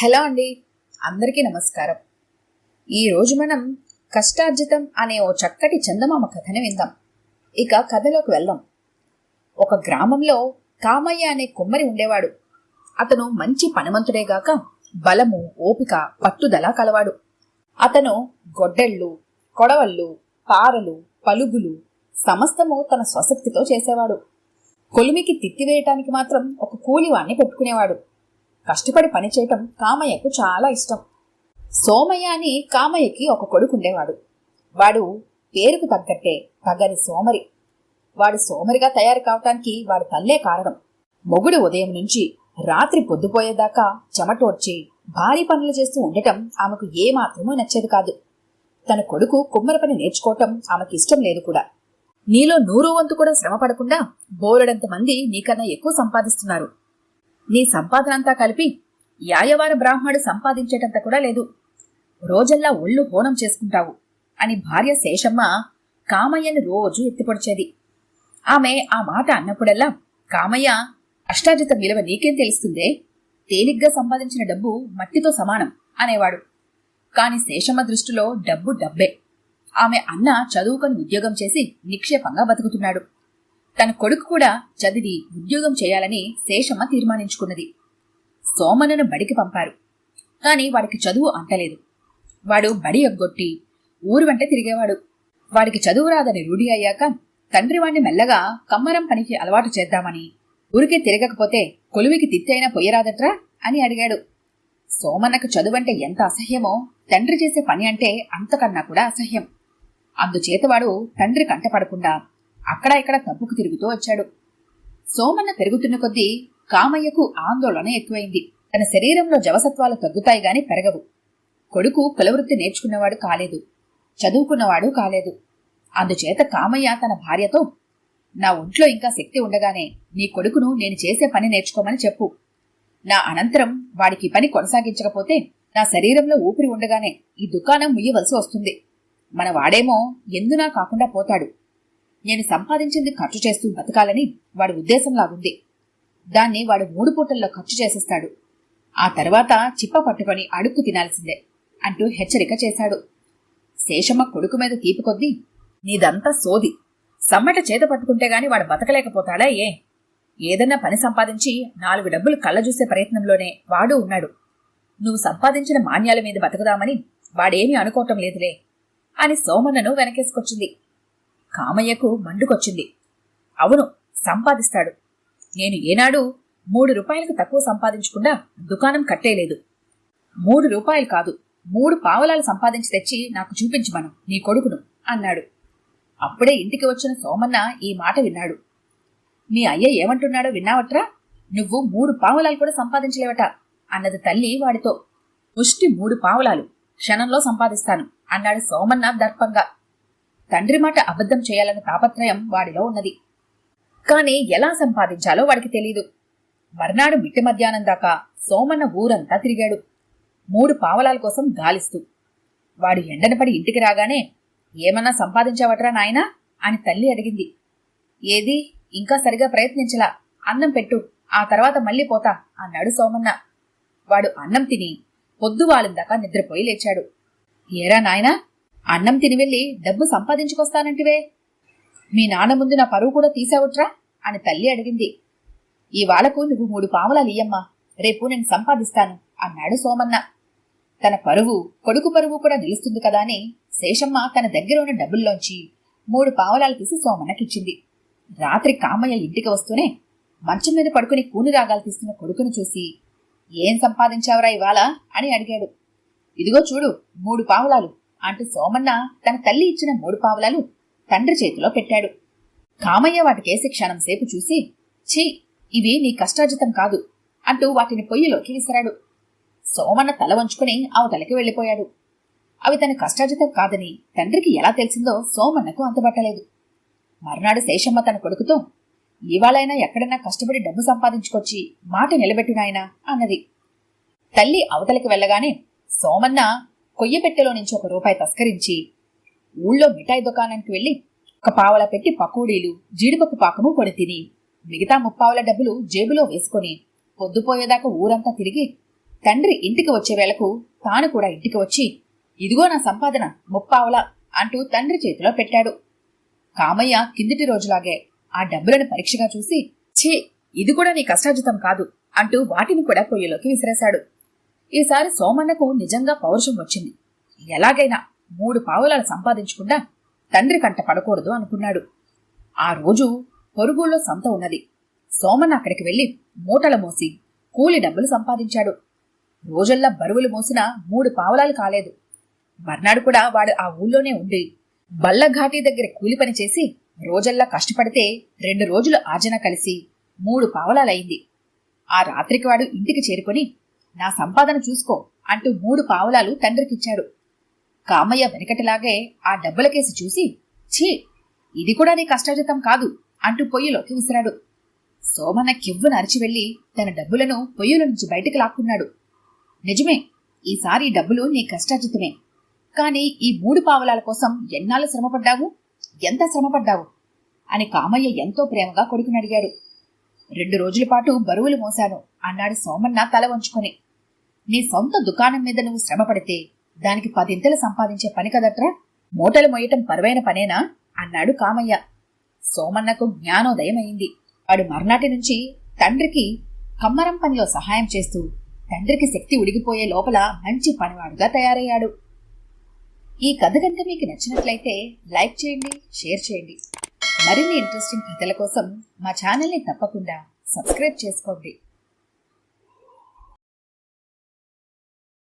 Hello అండి, అందరికీ నమస్కారం. ఈరోజు మనం కష్టార్జితం అనే ఓ చక్కటి చందమామ కథని విందాం. ఇక కథలోకి వెళ్దాం. ఒక గ్రామంలో కామయ్య అనే కుమ్మరి ఉండేవాడు. అతను మంచి పనిమంతుడేగాక బలము, ఓపిక, పట్టుదల కలవాడు. అతను గొడ్డళ్ళు, కొడవళ్ళు, పారలు, పలుగులు సమస్తము తన స్వశక్తితో చేసేవాడు. కొలిమికి తిత్తివేయటానికి మాత్రం ఒక కూలివాణ్ణి పెట్టుకునేవాడు. కష్టపడి పనిచేయటం కామయ్యకు చాలా ఇష్టం. సోమయ్య అని కామయ్యకి ఒక కొడుకుండేవాడు. వాడు పేరుకు తగ్గట్టే తగని సోమరి. వాడు సోమరిగా తయారు కావటానికి వాడి తల్లే కారణం. మొగుడు ఉదయం నుంచి రాత్రి పొద్దుపోయేదాకా చెమటోడ్చి భారీ పనులు చేస్తూ ఉండటం ఆమెకు ఏమాత్రమూ నచ్చేది కాదు. తన కొడుకు కుమ్మరి పని నేర్చుకోవటం ఆమెకి ఇష్టం లేదు కూడా. నీలో 100వ వంతు కూడా శ్రమ పడకుండా బోలెడంత మంది నీకన్నా ఎక్కువ సంపాదిస్తున్నారు. నీ సంపాదనంతా కలిపి యాయవార బ్రాహ్మడు సంపాదించేటంత కూడా లేదు. రోజల్లా ఒళ్ళు హోనం చేసుకుంటావు అని భార్య శేషమ్మ కామయ్యని రోజు ఎత్తిపొడిచేది. ఆమె ఆ మాట అన్నప్పుడల్లా, కామయ్య, అష్టార్జితం విలువ నీకేం తెలుస్తుందే, తేలిగ్గా సంపాదించిన డబ్బు మట్టితో సమానం అనేవాడు. కాని శేషమ్మ దృష్టిలో డబ్బు డబ్బే. ఆమె అన్న చదువుకొని ఉద్యోగం చేసి నిక్షేపంగా బతుకుతున్నాడు. తన కొడుకు కూడా చదివి ఉద్యోగం చేయాలని శేషమ్మ తీర్మానించుకున్నది. సోమన్నను బడికి పంపారు. కాని వాడికి చదువు అంటలేదు. వాడు బడి ఎగ్గొట్టి ఊరు వెంట తిరిగేవాడు. వాడికి చదువు రాదని రూఢి అయ్యాక తండ్రి వాణ్ణి మెల్లగా కమ్మరం పనికి అలవాటు చేద్దామని, ఊరికే తిరగకపోతే కొలువికి తిత్తి అయినా పొయ్యరాదట్రా అని అడిగాడు. సోమన్నకు చదువంటే ఎంత అసహ్యమో తండ్రి చేసే పని అంటే అంతకన్నా కూడా అసహ్యం. అందుచేత వాడు తండ్రి కంటపడకుండా అక్కడ ఇక్కడ తప్పుకు తిరుగుతూ వచ్చాడు. సోమన్న పెరుగుతున్న కొద్దీ కామయ్యకు ఆందోళన ఎక్కువైంది. తన శరీరంలో జవసత్వాలు తగ్గుతాయి గాని పెరగవు. కొడుకు కులవృత్తి నేర్చుకున్నవాడు కాలేదు, చదువుకున్నవాడు కాలేదు. అందుచేత కామయ్య తన భార్యతో, నా ఒంట్లో ఇంకా శక్తి ఉండగానే నీ కొడుకును నేను చేసే పని నేర్చుకోమని చెప్పు. నా అనంతరం వాడికి పని కొనసాగించకపోతే నా శరీరంలో ఊపిరి ఉండగానే ఈ దుకాణం ముయ్యవలసి వస్తుంది. మన వాడేమో ఎందునా కాకుండా పోతాడు. నేను సంపాదించింది ఖర్చు చేస్తూ బతకాలని వాడి ఉద్దేశంలాగుంది. దాన్ని వాడు 3 పూటల్లో ఖర్చు చేసేస్తాడు. ఆ తర్వాత చిప్ప పట్టుకొని అడుక్కు తినాల్సిందే అంటూ హెచ్చరిక చేశాడు. శేషమ్మ కొడుకు మీద తీపి కొద్దీ, నీదంతా సోది. సమ్మట చేత పట్టుకుంటే గాని వాడు బతకలేకపోతాడా ఏ? ఏదన్నా పని సంపాదించి 4 డబ్బులు కళ్ళజూసే ప్రయత్నంలోనే వాడు ఉన్నాడు. నువ్వు సంపాదించిన మాన్యాల మీద బతకదామని వాడేమీ అనుకోవటం లేదులే అని సోమన్నను వెనకేసుకొచ్చింది. కామయ్యకు మండుకొచ్చింది. అవును, సంపాదిస్తాడు. నేను ఏనాడు 3 రూపాయలకు తక్కువ సంపాదించకుండా దుకాణం కట్టేలేదు. 3 రూపాయలు కాదు, 3 పావలాలు సంపాదించి తెచ్చి నాకు చూపించమను నీ కొడుకును అన్నాడు. అప్పుడే ఇంటికి వచ్చిన సోమన్న ఈ మాట విన్నాడు. మీ అయ్య ఏమంటున్నాడో విన్నావట్రా? నువ్వు 3 పావలాలు కూడా సంపాదించలేవట అన్నది తల్లి వాడితో. ముష్టి 3 పావలాలు క్షణంలో సంపాదిస్తాను అన్నాడు సోమన్న దర్పంగా. తండ్రి మాట అబద్ధం చేయాలన్న తాపత్రయం వాడిలో ఉన్నది. కాని ఎలా సంపాదించాలో వాడికి తెలీదు. మర్నాడు మిట్టి మధ్యాహ్నం దాకా సోమన్న ఊరంతా తిరిగాడు, 3 పావలాల కోసం గాలిస్తూ. వాడు ఎండనపడి ఇంటికి రాగానే, ఏమన్నా సంపాదించావట్రా నాయనా అని తల్లి అడిగింది. ఏది, ఇంకా సరిగా ప్రయత్నించలా, అన్నం పెట్టు, ఆ తర్వాత మళ్ళీ పోతా అన్నాడు సోమన్న. వాడు అన్నం తిని పొద్దువాలిందాకా నిద్రపోయి లేచాడు. ఏరా నాయనా, అన్నం తిని వెళ్ళి డబ్బు సంపాదించుకొస్తానంటివే, మీ నాన్న ముందు నా పరువు కూడా తీసావుట్రా అని తల్లి అడిగింది. ఇవాళకు నువ్వు 3 పావలాలు ఇయ్యమ్మా, రేపు నేను సంపాదిస్తాను అన్నాడు సోమన్న. తన పరువు, కొడుకు పరువు కూడా నిలుస్తుంది కదా అని శేషమ్మ తన దగ్గర ఉన్న డబ్బుల్లోంచి 3 పావలాలు తీసి సోమన్నకిచ్చింది. రాత్రి కామయ్య ఇంటికి వస్తూనే మంచం మీద పడుకుని కూని రాగాలు తీస్తున్న కొడుకును చూసి, ఏం సంపాదించావురా ఇవాళ అని అడిగాడు. ఇదిగో చూడు 3 పావలాలు అంటూ సోమన్న తన తల్లి ఇచ్చిన 3 పావలాలు తండ్రి చేతిలో పెట్టాడు. కామయ్య వాటికేసి క్షణం సేపు చూసి, ఛీ, ఇవి నీ కష్టార్జితం కాదు అంటూ వాటిని పొయ్యిలోకి విసిరాడు. సోమన్న తల వంచుకుని అవతలకి వెళ్లిపోయాడు. అవి తన కష్టార్జితం కాదని తండ్రికి ఎలా తెలిసిందో సోమన్నకు అంతబట్టలేదు. మర్నాడు శేషమ్మ తన కొడుకుతో, ఇవాళైనా ఎక్కడన్నా కష్టపడి డబ్బు సంపాదించుకొచ్చి మాట నిలబెట్టునాయనా అన్నది. తల్లి అవతలకి వెళ్లగానే సోమన్న కొయ్యపెట్టెలో నుంచి 1 రూపాయి తస్కరించి ఊళ్ళో మిఠాయి దుకాణానికి వెళ్లి 1 పావలా పెట్టి పకోడీలు, జీడిపప్పు పాకము కొని తిని మిగతా 3 పావల డబ్బులు జేబులో వేసుకుని పొద్దుపోయేదాకా ఊరంతా తిరిగి తండ్రి ఇంటికి వచ్చే వేళకు తాను కూడా ఇంటికి వచ్చి, ఇదిగో నా సంపాదన 30 అంటూ తండ్రి చేతిలో పెట్టాడు. కామయ్య కిందటి రోజులాగే ఆ డబ్బులను పరీక్షగా చూసి, ఛీ, ఇది కూడా నీ కష్టార్జితం కాదు అంటూ వాటిని కూడా పొయ్యిలోకి విసిరేశాడు. ఈసారి సోమన్నకు నిజంగా పౌరుషం వచ్చింది. ఎలాగైనా 3 పావలాలు సంపాదించకుండా తండ్రి కంట పడకూడదు అనుకున్నాడు. ఆ రోజు పొరుగుల్లో సంత ఉన్నది. సోమన్న అక్కడికి వెళ్లి మూటలు మోసి కూలి డబ్బులు సంపాదించాడు. రోజుల్లా బరువులు మోసినా 3 పావలాలు కాలేదు. మర్నాడు కూడా వాడు ఆ ఊళ్ళోనే ఉండి బల్లఘాటీ దగ్గర కూలి పని చేసి రోజల్లా కష్టపడితే 2 రోజులు ఆర్జన కలిసి 3 పావలాలయ్యింది. ఆ రాత్రికి వాడు ఇంటికి చేరుకొని, నా సంపాదన చూసుకో అంటూ 3 పావలాలు తండ్రికిచ్చాడు. కామయ్య వెనకటిలాగే ఆ డబ్బులకేసి చూసి, ఛీ, ఇది కూడా నీ కష్టార్జితం కాదు అంటూ పొయ్యిలోకి విసిరాడు. సోమన్న కివ్వును అరిచి వెళ్లి తన డబ్బులను పొయ్యిలో నుంచి బయటికి లాక్కున్నాడు. నిజమే, ఈసారి ఈ డబ్బులు నీ కష్టార్జితమే. కాని ఈ 3 పావలాల కోసం ఎన్నాళ్ళు శ్రమపడ్డావు, ఎంత శ్రమపడ్డావు అని కామయ్య ఎంతో ప్రేమగా కొడుకుని అడిగాడు. 2 రోజుల పాటు బరువులు మోశాను అన్నాడు సోమన్న తల వంచుకొని. నీ సొంత దుకాణం మీద నువ్వు శ్రమపడితే దానికి 10 ఇంతలు సంపాదించే పని కదట్రా, మూటలు మోయటం పరువైన పనేనా అన్నాడు కామయ్య. సోమన్నకు జ్ఞానోదయమైంది. వాడు మర్నాటి నుంచి తండ్రికి కమ్మరం పనిలో సహాయం చేస్తూ తండ్రికి శక్తి ఉడిగిపోయే లోపల మంచి పనివాడుగా తయారయ్యాడు. ఈ కథ కనుక మీకు నచ్చినట్లయితే లైక్ చేయండి, షేర్ చేయండి. మరిన్ని ఇంట్రెస్టింగ్ కథల కోసం మా ఛానల్ని తప్పకుండా సబ్స్క్రైబ్ చేసుకోండి.